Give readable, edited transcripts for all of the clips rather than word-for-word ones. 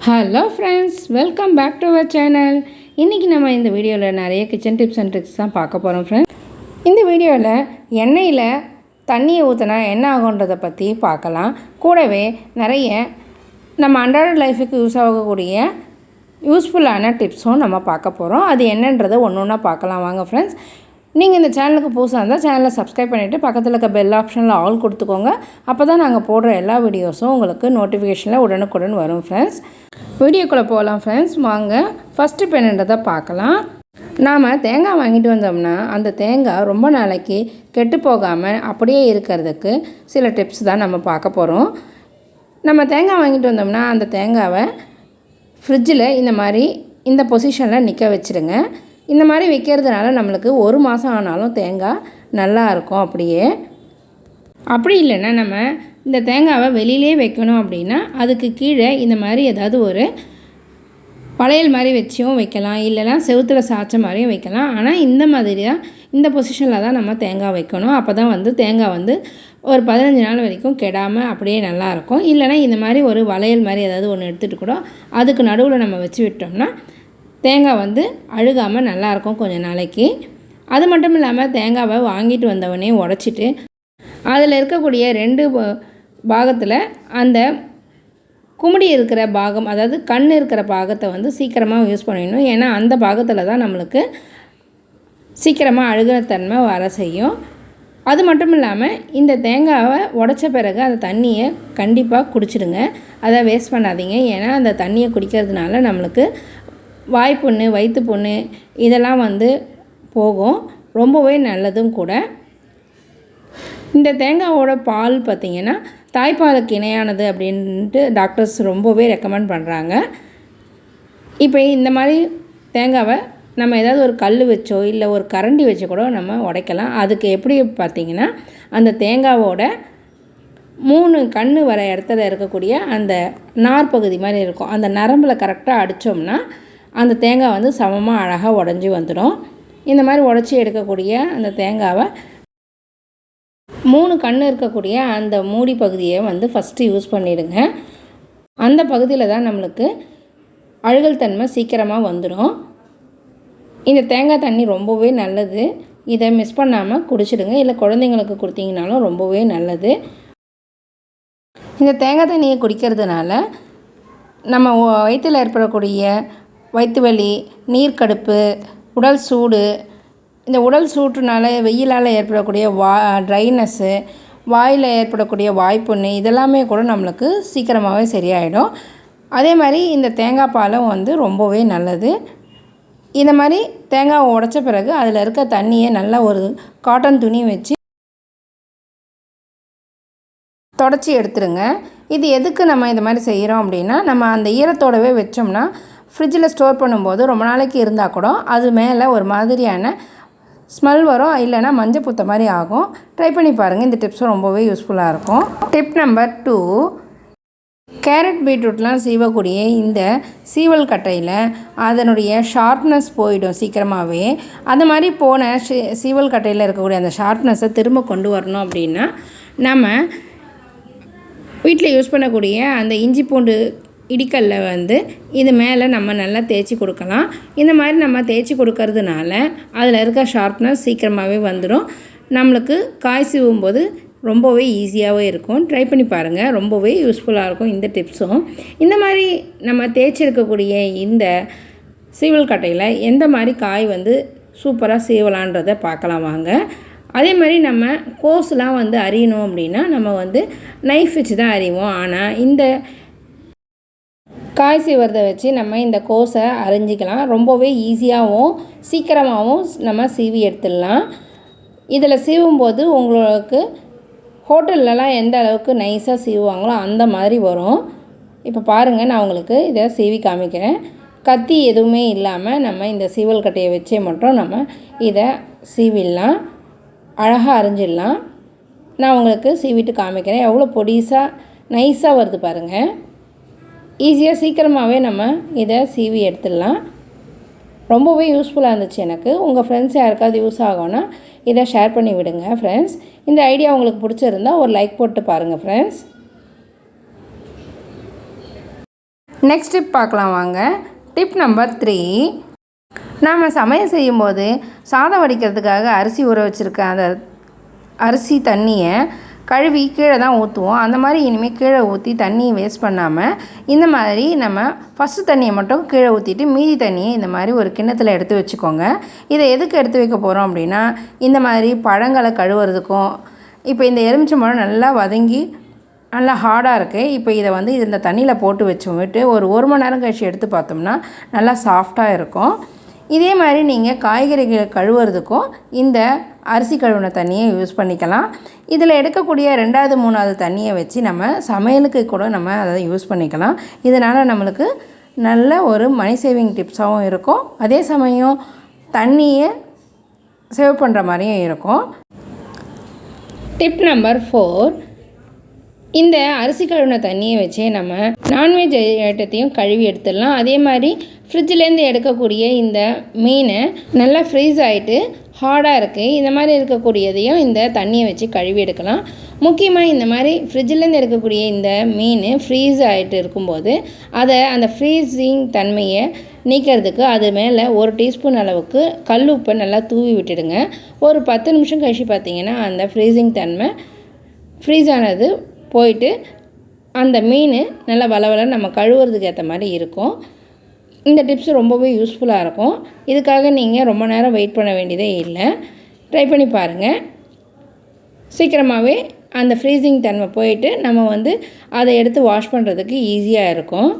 Hello friends, welcome back to our channel. இன்றைக்கி நம்ம இந்த வீடியோவில் நிறைய கிச்சன் டிப்ஸ் அண்ட் ட்ரிக்ஸ் தான் பார்க்க போகிறோம் ஃப்ரெண்ட்ஸ். இந்த வீடியோவில் எண்ணெயில் தண்ணியை ஊற்றினா என்ன ஆகுன்றதை பற்றி பார்க்கலாம். கூடவே நிறைய நம்ம அன்றாட லைஃபுக்கு யூஸ் ஆகக்கூடிய யூஸ்ஃபுல்லான டிப்ஸும் நம்ம பார்க்க போகிறோம். அது என்னன்றதை ஒன்று ஒன்றா பார்க்கலாம் வாங்க ஃப்ரெண்ட்ஸ். நீங்கள் இந்த சேனலுக்கு புதுசாக இருந்தால் சேனலை சப்ஸ்கிரைப் பண்ணிவிட்டு பக்கத்தில் இருக்க பெல் ஆப்ஷனில் ஆல் கொடுத்துக்கோங்க. அப்போ தான் நாங்கள் போடுற எல்லா வீடியோஸும் உங்களுக்கு நோட்டிஃபிகேஷனில் உடனுக்குடன் வரும் ஃப்ரெண்ட்ஸ். வீடியோக்குள்ளே போகலாம் ஃப்ரெண்ட்ஸ். வாங்க ஃபஸ்ட்டு இப்போ என்னன்றதை பார்க்கலாம். நாம் தேங்காய் வாங்கிட்டு வந்தோம்னா அந்த தேங்காய் ரொம்ப நாளைக்கு கெட்டு போகாமல் அப்படியே இருக்கிறதுக்கு சில டிப்ஸ் தான் நம்ம பார்க்க போகிறோம். நம்ம தேங்காய் வாங்கிட்டு வந்தோம்னா அந்த தேங்காவை ஃப்ரிட்ஜில் இந்த பொசிஷனில் நிற்க வச்சுருங்க. இந்த மாதிரி வைக்கிறதுனால நம்மளுக்கு 1 மாதம் ஆனாலும் தேங்காய் நல்லா இருக்கும். அப்படி இல்லைன்னா நம்ம இந்த தேங்காவை வெளியிலே வைக்கணும் அப்படின்னா அதுக்கு கீழே இந்த மாதிரி ஏதாவது ஒரு வளையல் மாதிரி வச்சும் வைக்கலாம், இல்லைனா செவுத்தில் சாய்ச்ச மாதிரியும் வைக்கலாம். ஆனால் இந்த மாதிரி தான் இந்த பொசிஷனில் தான் நம்ம தேங்காய் வைக்கணும். அப்போ தான் தேங்காய் ஒரு 15 நாள் வரைக்கும் கெடாமல் அப்படியே நல்லாயிருக்கும். இல்லைனா இந்த மாதிரி ஒரு வளையல் மாதிரி ஏதாவது ஒன்று எடுத்துகிட்டு கூட அதுக்கு நடுவில் நம்ம வச்சு விட்டோம்னா தேங்காய் அழுகாமல் நல்லாயிருக்கும் கொஞ்சம் நாளைக்கு. அது மட்டும் இல்லாமல் தேங்காவை வாங்கிட்டு வந்தவனே உடச்சிட்டு அதில் இருக்கக்கூடிய 2 பாகத்தில் அந்த குமுடி இருக்கிற பாகம், அதாவது கண் இருக்கிற பாகத்தை சீக்கிரமாக யூஸ் பண்ணிடணும். ஏன்னா அந்த பாகத்தில் தான் நம்மளுக்கு சீக்கிரமாக அழுகிற தன்மை வர செய்யும். அது மட்டும் இல்லாமல் இந்த தேங்காவை உடச்ச பிறகு அந்த தண்ணியை கண்டிப்பாக குடிச்சிடுங்க. அதை வேஸ்ட் பண்ணாதீங்க. ஏன்னா அந்த தண்ணியை குடிக்கிறதுனால நம்மளுக்கு வாய்ப்புண்ணு, வயிற்று புண்ணு இதெல்லாம் போகும். ரொம்பவே நல்லதும் கூட. இந்த தேங்காவோட பால் பார்த்திங்கன்னா தாய்ப்பாலுக்கு இணையானது அப்படின்ட்டு டாக்டர்ஸ் ரொம்பவே ரெக்கமெண்ட் பண்ணுறாங்க. இப்போ இந்த மாதிரி தேங்காவை நம்ம ஏதாவது ஒரு கல் வச்சோ இல்லை ஒரு கரண்டி வச்சு கூட நம்ம உடைக்கலாம். அதுக்கு எப்படி பார்த்திங்கன்னா அந்த தேங்காவோட 3 கண் வர இடத்துல இருக்கக்கூடிய அந்த நார் பகுதி மாதிரி இருக்கும். அந்த நரம்பில் கரெக்டாக அடித்தோம்னா அந்த தேங்காய் சமமாக அழகாக உடஞ்சி வந்துடும். இந்த மாதிரி உடச்சி எடுக்கக்கூடிய அந்த தேங்காவை 3 கண் இருக்கக்கூடிய அந்த மூடி பகுதியை ஃபஸ்ட்டு யூஸ் பண்ணிவிடுங்க. அந்த பகுதியில் தான் நம்மளுக்கு அழுகல் தன்மை சீக்கிரமாக வந்துடும். இந்த தேங்காய் தண்ணி ரொம்பவே நல்லது. இதை மிஸ் பண்ணாமல் குடிச்சிடுங்க. இல்லை குழந்தைங்களுக்கு கொடுத்தீங்கனாலும் ரொம்பவே நல்லது. இந்த தேங்காய் தண்ணியை குடிக்கிறதுனால நம்ம வயிற்றில் ஏற்படக்கூடிய வயிற்று வலி, நீர்க்கடுப்பு, உடல் சூடு, இந்த உடல் சூட்டுனால வெயிலால் ஏற்படக்கூடிய ட்ரைனஸ்ஸு, வாயில் ஏற்படக்கூடிய வாய்ப்புண்ணு இதெல்லாமே கூட நம்மளுக்கு சீக்கிரமாகவே சரியாயிடும். அதே மாதிரி இந்த தேங்காய் பாலும் ரொம்பவே நல்லது. இந்த மாதிரி தேங்காவை உடைச்ச பிறகு அதில் இருக்க தண்ணியை நல்லா ஒரு காட்டன் துணி வச்சு தொடச்சி எடுத்துருங்க. இது எதுக்கு நம்ம இந்த மாதிரி செய்கிறோம் அப்படின்னா, நம்ம அந்த ஈரத்தோடவே வச்சோம்னா ஃப்ரிட்ஜில் ஸ்டோர் பண்ணும்போது ரொம்ப நாளைக்கு இருந்தால் கூட அது மேலே ஒரு மாதிரியான ஸ்மெல் வரும், இல்லைனா மஞ்சள் பூத்த மாதிரி ஆகும். ட்ரை பண்ணி பாருங்கள். இந்த டிப்ஸும் ரொம்பவே யூஸ்ஃபுல்லாக இருக்கும். டிப் நம்பர் 2, கேரட் பீட்ரூட்லாம் சீவக்கூடிய இந்த சீவல் கட்டையில் அதனுடைய ஷார்ப்னஸ் போயிடும் சீக்கிரமாகவே. அந்த மாதிரி போன சீவல் கட்டையில் இருக்கக்கூடிய அந்த ஷார்ப்னஸை திரும்ப கொண்டு வரணும் அப்படின்னா நம்ம வீட்டில் யூஸ் பண்ணக்கூடிய அந்த இஞ்சி பூண்டு இடிக்கல்ல இது மேலே நம்ம நல்லா தேய்ச்சி கொடுக்கலாம். இந்த மாதிரி நம்ம தேய்ச்சி கொடுக்கறதுனால அதில் இருக்க ஷார்ப்னஸ் சீக்கிரமாகவே வந்துடும். நம்மளுக்கு காய் சீவும்போது ரொம்பவே ஈஸியாகவே இருக்கும். ட்ரை பண்ணி பாருங்கள். ரொம்பவே யூஸ்ஃபுல்லாக இருக்கும் இந்த டிப்ஸும். இந்த மாதிரி நம்ம தேய்ச்சி இருக்கக்கூடிய இந்த சீவல் கட்டையில் எந்த மாதிரி காய் சூப்பராக சீவலான்றதை பார்க்கலாம் வாங்க. அதே மாதிரி நம்ம கோஸ்லாம் அரியணும் அப்படின்னா நம்ம நைஃப் வச்சு தான் அறிவோம். ஆனால் இந்த காய் சீவறதை வச்சு நம்ம இந்த கோஸை அரிஞ்சிக்கலாம். ரொம்பவே ஈஸியாகவும் சீக்கிரமாகவும் நம்ம சீவி எடுத்துடலாம். இதில் சீவும்போது உங்களுக்கு ஹோட்டல்லலாம் எந்த அளவுக்கு நைஸாக சீவுவாங்களோ அந்த மாதிரி வரும். இப்போ பாருங்கள், நான் உங்களுக்கு இதை சீவி காமிக்கிறேன். கத்தி எதுவுமே இல்லாமல் நம்ம இந்த சீவல் கட்டையை வச்சே மட்டும் நம்ம இதை சீவிடலாம், அழகாக அரிஞ்சிடலாம். நான் உங்களுக்கு சீவிட்டு காமிக்கிறேன். எவ்வளோ பொடிசாக நைஸாக வருது பாருங்கள். ஈஸியாக சீக்கிரமாகவே நம்ம இதை சீவி எடுத்துடலாம். ரொம்பவே யூஸ்ஃபுல்லாக இருந்துச்சு எனக்கு. உங்கள் ஃப்ரெண்ட்ஸ் யாருக்காவது யூஸ் ஆகும்னா இதை ஷேர் பண்ணி விடுங்க ஃப்ரெண்ட்ஸ். இந்த ஐடியா உங்களுக்கு பிடிச்சிருந்தா ஒரு லைக் போட்டு பாருங்கள் ஃப்ரெண்ட்ஸ். நெக்ஸ்ட் டிப் பார்க்கலாம் வாங்க. Tip number 3. நாம் சமையல் செய்யும்போது சாதம் வடிக்கிறதுக்காக அரிசி ஊற வச்சுருக்க அந்த அரிசி தண்ணியை கழுவி கீழே தான் ஊற்றுவோம். அந்த மாதிரி இனிமேல் கீழே ஊற்றி தண்ணியை வேஸ்ட் பண்ணாமல் இந்த மாதிரி நம்ம ஃபஸ்ட்டு தண்ணியை மட்டும் கீழே ஊற்றிட்டு மீதி தண்ணியை இந்த மாதிரி ஒரு கிண்ணத்தில் எடுத்து வச்சுக்கோங்க. இதை எதுக்கு எடுத்து வைக்க போகிறோம் அப்படின்னா, இந்த மாதிரி பழங்களை கழுவுறதுக்கும். இப்போ இந்த எலுமிச்சம்பழம் நல்லா வதங்கி நல்லா ஹார்டாக இருக்குது. இப்போ இதை வந்து இந்த தண்ணியில் போட்டு வச்சுட்டு ஒரு மணி நேரம் கழிச்சு எடுத்து பார்த்தோம்னா நல்லா சாஃப்டாக இருக்கும். இதே மாதிரி நீங்கள் காய்கறிகள் கழுவுறதுக்கும் இந்த அரிசி கழுவின தண்ணியை யூஸ் பண்ணிக்கலாம். இதில் எடுக்கக்கூடிய 2வது 3வது தண்ணியை வச்சு நம்ம சமையலுக்கு கூட நம்ம அதை யூஸ் பண்ணிக்கலாம். இதனால் நம்மளுக்கு நல்ல ஒரு மணி சேவிங் டிப்ஸாகவும் இருக்கும், அதே சமயம் தண்ணியை சேவ் பண்ணுற மாதிரியும் இருக்கும். Tip number 4. இந்த அரிசி கழுவின தண்ணியை வச்சே நம்ம நான்வெஜ் ஐட்டத்தையும் கழுவி எடுத்துடலாம். அதே மாதிரி ஃப்ரிட்ஜிலேருந்து எடுக்கக்கூடிய இந்த மீன் நல்லா ஃப்ரீஸ் ஆகிட்டு ஹார்டாக இருக்குது. இந்த மாதிரி இருக்கக்கூடியதையும் இந்த தண்ணியை வச்சு கழுவி எடுக்கலாம். முக்கியமாக இந்த மாதிரி ஃப்ரிட்ஜிலேருந்து எடுக்கக்கூடிய இந்த மீன் ஃப்ரீஸ் ஆகிட்டு இருக்கும்போது அதை அந்த ஃப்ரீஸிங் தன்மையை நீக்கிறதுக்கு அது மேலே 1 டீஸ்பூன் அளவுக்கு கல் உப்பை நல்லா தூவி விட்டுடுங்க. ஒரு 10 நிமிஷம் கழிச்சு பார்த்திங்கன்னா அந்த ஃப்ரீஸிங் தன்மை ஃப்ரீஸ் ஆனது போயிட்டு அந்த மீன் நல்லா வளவலன்னு நம்ம கழுவுறதுக்கு ஏற்ற மாதிரி இருக்கும். இந்த டிப்ஸ் ரொம்பவே யூஸ்ஃபுல்லாக இருக்கும். இதுக்காக நீங்கள் ரொம்ப நேரம் வெயிட் பண்ண வேண்டியதே இல்லை. ட்ரை பண்ணி பாருங்கள். சீக்கிரமாகவே அந்த ஃப்ரீசிங் தன்மை போயிட்டு நம்ம வந்து அதை எடுத்து வாஷ் பண்ணுறதுக்கு ஈஸியாக இருக்கும்.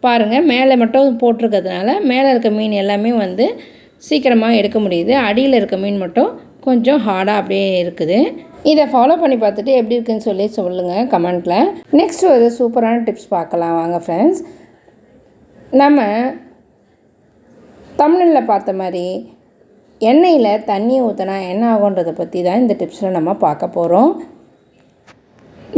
பாருங்கள், மேலே மட்டும் போட்டிருக்கிறதுனால மேலே இருக்க மீன் எல்லாமே வந்து சீக்கிரமாக எடுக்க முடியுது. அடியில் இருக்க மீன் மட்டும் கொஞ்சம் ஹார்டாக அப்படியே இருக்குது. இதை ஃபாலோ பண்ணி பார்த்துட்டு எப்படி இருக்குன்னு சொல்லி சொல்லுங்கள் கமெண்ட்டில். நெக்ஸ்ட் ஒரு சூப்பரான டிப்ஸ் பார்க்கலாம் வாங்க ஃப்ரெண்ட்ஸ். நம்ம தமிழில் பார்த்த மாதிரி எண்ணெயில் தண்ணியை ஊற்றினா என்ன ஆகுன்றதை பற்றி தான் இந்த டிப்ஸில் நம்ம பார்க்க போகிறோம்.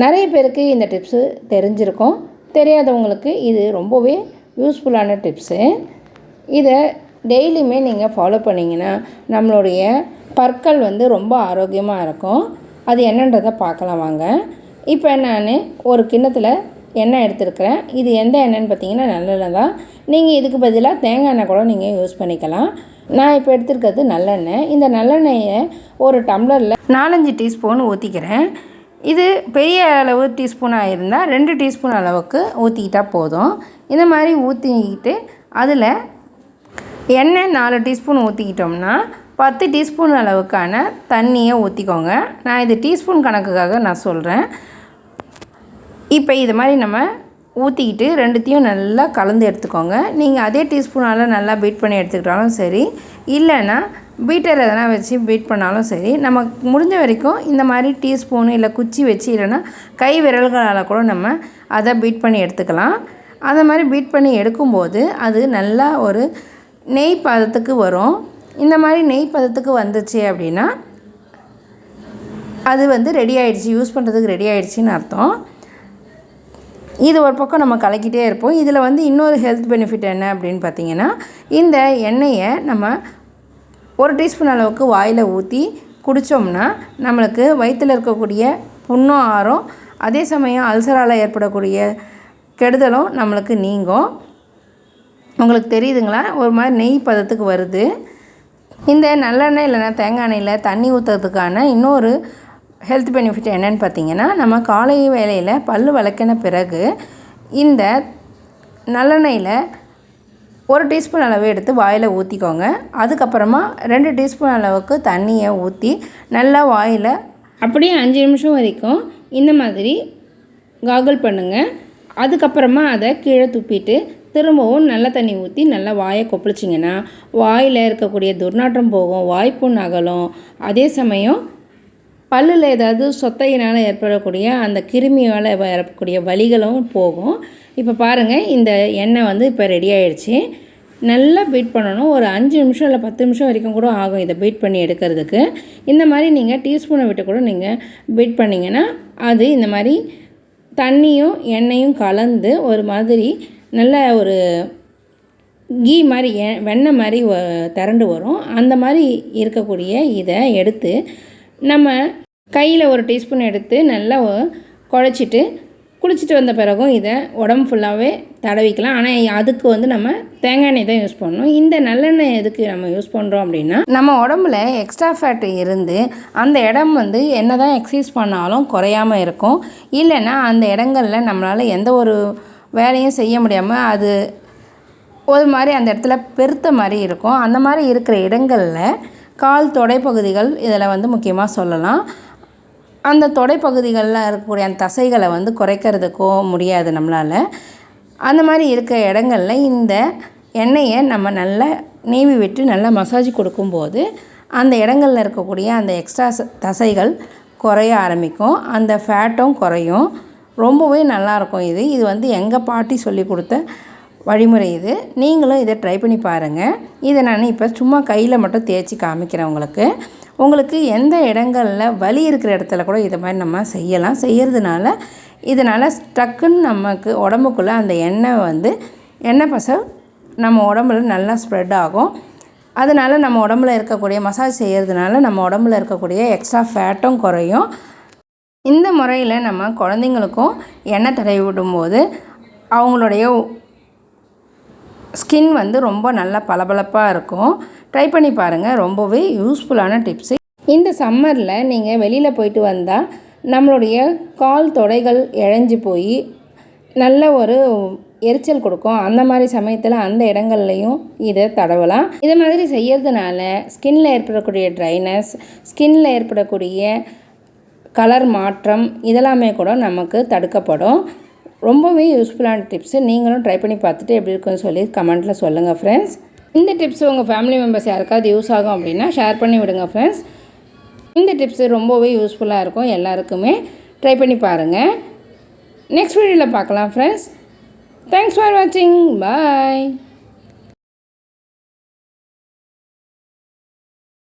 நிறைய பேருக்கு இந்த டிப்ஸு தெரிஞ்சிருக்கும், தெரியாதவங்களுக்கு இது ரொம்பவே யூஸ்ஃபுல்லான டிப்ஸு. இதை டெய்லியுமே நீங்கள் ஃபாலோ பண்ணிங்கன்னா நம்மளுடைய பற்கள் வந்து ரொம்ப ஆரோக்கியமாக இருக்கும். அது என்னன்றதை பார்க்கலாம் வாங்க. இப்போ நான் ஒரு கிண்ணத்தில் எண்ணெய் எடுத்துருக்கிறேன். இது எந்த எண்ணெய்ன்னு பார்த்தீங்கன்னா நல்லெண்ணெய் தான். நீங்கள் இதுக்கு பதிலாக தேங்காய் எண்ணெய் கூட நீங்கள் யூஸ் பண்ணிக்கலாம். நான் இப்போ எடுத்துருக்கிறது நல்லெண்ணெய். இந்த நல்லெண்ணெயை ஒரு டம்ளரில் 4-5 டீஸ்பூன் ஊற்றிக்கிறேன். இது பெரிய அளவு டீஸ்பூனாக இருந்தால் 2 டீஸ்பூன் அளவுக்கு ஊற்றிக்கிட்டால் போதும். இந்த மாதிரி ஊற்றிக்கிட்டு அதில் எண்ணெய் 4 டீஸ்பூன் ஊற்றிக்கிட்டோம்னா 10 டீஸ்பூன் அளவுக்கான தண்ணியை ஊற்றிக்கோங்க. நான் இது டீஸ்பூன் கணக்குக்காக நான் சொல்கிறேன். இப்போ இது மாதிரி நம்ம ஊற்றிக்கிட்டு ரெண்டுத்தையும் நல்லா கலந்து எடுத்துக்கோங்க. நீங்கள் அதே டீஸ்பூனால் நல்லா பீட் பண்ணி எடுத்துக்கிட்டாலும் சரி, இல்லைன்னா பீட்டர் எதனா வச்சு பீட் பண்ணாலும் சரி, நமக்கு முடிஞ்ச வரைக்கும் இந்த மாதிரி டீஸ்பூனு இல்லை குச்சி வச்சு இல்லைன்னா கை விரல்களால் கூட நம்ம அதை பீட் பண்ணி எடுத்துக்கலாம். அதை மாதிரி பீட் பண்ணி எடுக்கும்போது அது நல்லா ஒரு நெய் பதத்துக்கு வரும். இந்த மாதிரி நெய் பதத்துக்கு வந்துச்சு அப்படின்னா அது வந்து ரெடி ஆகிடுச்சு, யூஸ் பண்ணுறதுக்கு ரெடி ஆகிடுச்சின்னு அர்த்தம். இது ஒரு பக்கம் நம்ம கலக்கிட்டே இருப்போம். இதில் வந்து இன்னொரு ஹெல்த் பெனிஃபிட் என்ன அப்படின்னு பார்த்தீங்கன்னா, இந்த எண்ணெயை நம்ம 1 டீஸ்பூன் அளவுக்கு வாயில் ஊற்றி குடித்தோம்னா நம்மளுக்கு வயிற்றில் இருக்கக்கூடிய புண்ணும் ஆறும், அதே சமயம் அல்சரால் ஏற்படக்கூடிய கெடுதலும் நம்மளுக்கு நீங்கும். உங்களுக்கு தெரியுதுங்களா? ஒரு மாதிரி நெய் பதத்துக்கு வருது. இந்த நல்லெண்ணெய் இல்லைனா தேங்காய் எண்ணெயில் தண்ணி ஊற்றுறதுக்கான இன்னொரு ஹெல்த் பெனிஃபிட் என்னென்னு பார்த்தீங்கன்னா, நம்ம காலை வேளையில் பல் விளக்கின பிறகு இந்த நல்லெண்ணெயில் 1 டீஸ்பூன் அளவு எடுத்து வாயில் ஊற்றிக்கோங்க. அதுக்கப்புறமா 2 டீஸ்பூன் அளவுக்கு தண்ணியை ஊற்றி நல்லா வாயில் அப்படியே 5 நிமிஷம் வரைக்கும் இந்த மாதிரி காகல் பண்ணுங்கள். அதுக்கப்புறமா அதை கீழே துப்பிட்டு திரும்பவும் நல்ல தண்ணி ஊற்றி நல்லா வாயை கொப்பளிச்சிங்கன்னா வாயில் இருக்கக்கூடிய துர்நாற்றம் போகும், வாய்ப்புண் அகலும். அதே சமயம் பல்லில் ஏதாவது சொத்தையினால் ஏற்படக்கூடிய அந்த கிருமியால் வரக்கூடிய வலிகளும் போகும். இப்போ பாருங்கள், இந்த எண்ணெய் வந்து இப்போ ரெடி ஆகிடுச்சு. நல்லா பீட் பண்ணணும். ஒரு 5 நிமிஷம் இல்லை 10 நிமிஷம் வரைக்கும் கூட ஆகும் இதை பீட் பண்ணி எடுக்கிறதுக்கு. இந்த மாதிரி நீங்கள் டீஸ்பூனை விட்டு கூட நீங்கள் பீட் பண்ணிங்கன்னா அது இந்த மாதிரி தண்ணியும் எண்ணெயும் கலந்து ஒரு மாதிரி நல்ல ஒரு கீ மாதிரி வெண்ணெய் மாதிரி திரண்டு வரும். அந்த மாதிரி இருக்கக்கூடிய இதை எடுத்து நம்ம கையில் 1 டீஸ்பூன் எடுத்து நல்லா குழச்சிட்டு குளிச்சுட்டு வந்த பிறகும் இதை உடம்பு ஃபுல்லாகவே தடவிக்கலாம். ஆனால் அதுக்கு வந்து நம்ம தேங்காய் எண்ணெய் தான் யூஸ் பண்ணணும். இந்த நல்லெண்ணெய் எதுக்கு நம்ம யூஸ் பண்ணுறோம் அப்படின்னா, நம்ம உடம்புல எக்ஸ்ட்ரா ஃபேட் இருந்து அந்த இடம் வந்து என்ன தான் எக்ஸசைஸ் பண்ணாலும் குறையாமல் இருக்கும். இல்லைன்னா அந்த இடங்களில் நம்மளால் எந்த ஒரு வேலையும் செய்ய முடியாமல் அது ஒரு மாதிரி அந்த இடத்துல பெருத்த மாதிரி இருக்கும். அந்த மாதிரி இருக்கிற இடங்களில் கால் தொடைப்பகுதிகள் இதில் வந்து முக்கியமாக சொல்லலாம். அந்த தொடைப்பகுதிகளில் இருக்கக்கூடிய அந்த தசைகளை வந்து குறைக்கிறதுக்கோ முடியாது நம்மளால். அந்த மாதிரி இருக்க இடங்களில் இந்த எண்ணெயை நம்ம நல்லா நீவி விட்டு நல்லா மசாஜ் கொடுக்கும்போது அந்த இடங்களில் இருக்கக்கூடிய அந்த எக்ஸ்ட்ரா தசைகள் குறைய ஆரம்பிக்கும். அந்த ஃபேட்டும் குறையும். ரொம்பவே நல்லாயிருக்கும். இது வந்து எங்கள் பாட்டி சொல்லி கொடுத்த வழிமுறை. நீங்களும் இதை ட்ரை பண்ணி பாருங்கள். இதை நான் இப்போ சும்மா கையில் மட்டும் தேய்ச்சி காமிக்கிறேன் உங்களுக்கு எந்த இடங்களில் வலி இருக்கிற இடத்துல கூட இதை மாதிரி நம்ம செய்யலாம். செய்கிறதுனால இதனால் டக்குன்னு நமக்கு உடம்புக்குள்ளே அந்த எண்ணெய் பசை நம்ம உடம்புல நல்லா ஸ்ப்ரெட் ஆகும். அதனால் நம்ம உடம்புல இருக்கக்கூடிய மசாஜ் செய்கிறதுனால நம்ம உடம்புல இருக்கக்கூடிய எக்ஸ்ட்ரா ஃபேட்டும் குறையும். இந்த முறையில் நம்ம குழந்தைங்களுக்கும் எண்ணெய் தடவி விடும்போது அவங்களுடைய ஸ்கின் வந்து ரொம்ப நல்லா பளபளப்பாக இருக்கும். ட்ரை பண்ணி பாருங்கள். ரொம்பவே யூஸ்ஃபுல்லான டிப்ஸு. இந்த சம்மரில் நீங்கள் வெளியில் போயிட்டு வந்தால் நம்மளுடைய கால் தொடைகள் இழைஞ்சி போய் நல்ல ஒரு எரிச்சல் கொடுக்கும். அந்த மாதிரி சமயத்தில் அந்த இடங்கள்லையும் இதை தடவலாம். இதை மாதிரி செய்யறதுனால ஸ்கின்னில் ஏற்படக்கூடிய ட்ரைனஸ், ஸ்கின்னில் ஏற்படக்கூடிய கலர் மாற்றம் இதெல்லாமே கூட நமக்கு தடுக்கப்படும். ரொம்பவே யூஸ்ஃபுல்லான டிப்ஸு. நீங்களும் ட்ரை பண்ணி பார்த்துட்டு எப்படி இருக்குன்னு சொல்லி கமெண்ட்டில் சொல்லுங்கள் ஃப்ரெண்ட்ஸ். இந்த டிப்ஸ் உங்கள் ஃபேமிலி மெம்பர்ஸ் யாருக்காவது யூஸ் ஆகும் அப்படின்னா ஷேர் பண்ணி விடுங்க ஃப்ரெண்ட்ஸ். இந்த டிப்ஸு ரொம்பவே யூஸ்ஃபுல்லாக இருக்கும். எல்லாருக்குமே ட்ரை பண்ணி பாருங்கள். நெக்ஸ்ட் வீடியோவில் பார்க்கலாம் ஃப்ரெண்ட்ஸ். தேங்க்ஸ் ஃபார் வாட்சிங். பாய்.